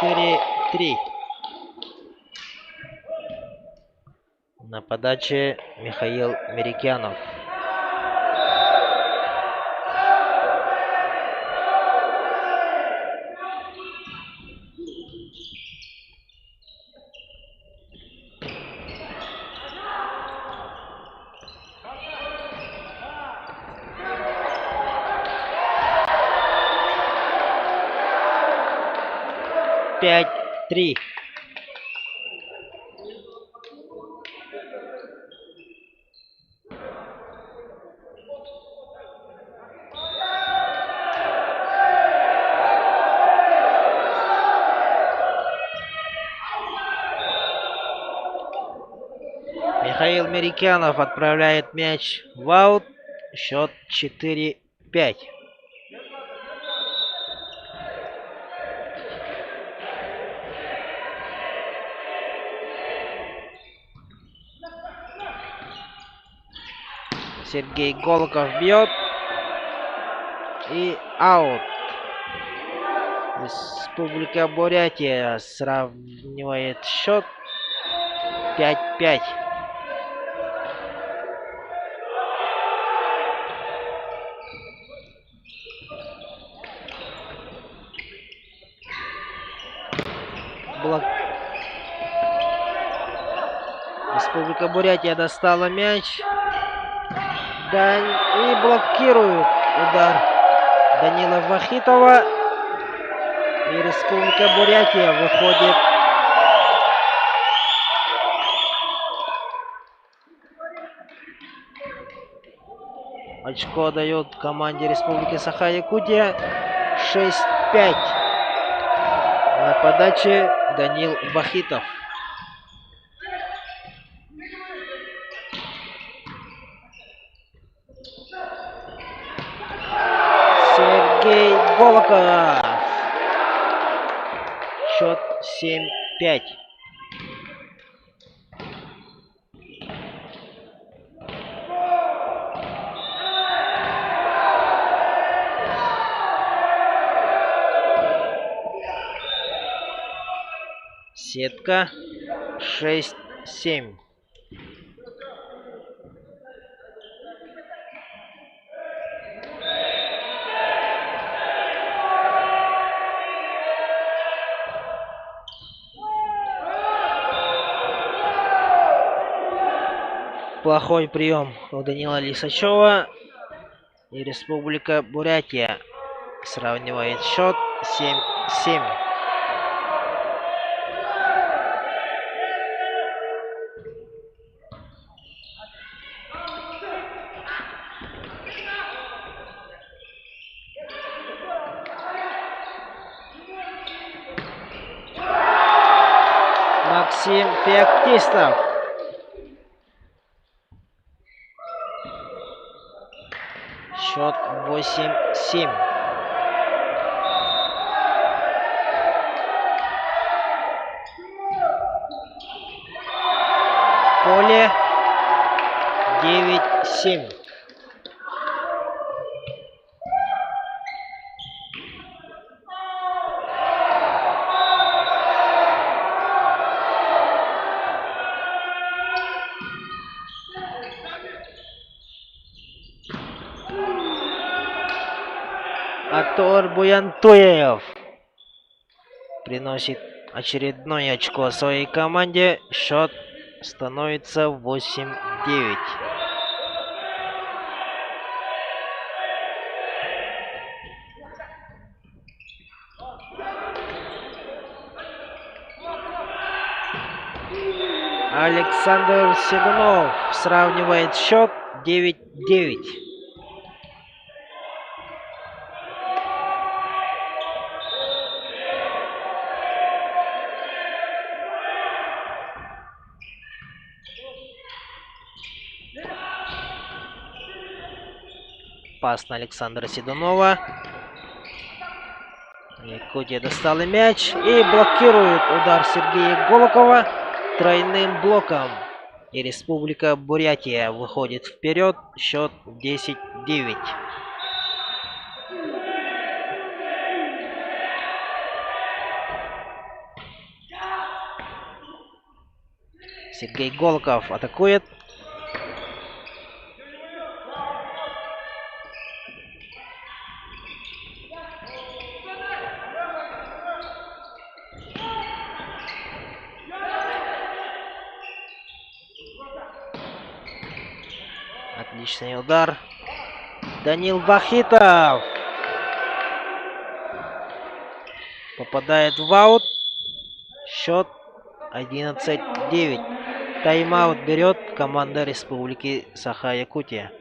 4-3. На подаче Михаил Мерикянов. Пять, 3. Михаил Мерикянов отправляет мяч в аут. Счет 4-5. Сергей Голоков бьет. И аут. Республика Бурятия сравнивает счет 5-5. Республика Бурятия достала мяч. Да, и блокирует удар Данила Вахитова. И Республика Бурятия выходит очко дает команде Республики Саха-Якутия. 6-5. На подаче Данил Вахитов. Сергей Голоков. Счет 7-5. Сетка 6-7. Плохой прием у Данила Лисачева. И Республика Бурятия сравнивает счет 7-7. Максим Феоктистов. Счет 8-7. Поле 9-7. Атор Буянтуев приносит очередное очко своей команде. Счет становится 8-9. Александр Седунов сравнивает счет 9-9. Пас на Александра Седунова. Якутия достала мяч и блокирует удар Сергея Голокова тройным блоком. И Республика Бурятия выходит вперед. Счет 10-9. Сергей Голоков атакует. Отличный удар. Данил Вахитов попадает в аут. Счет 11-9. Тайм-аут берет команда Республики Саха-Якутия.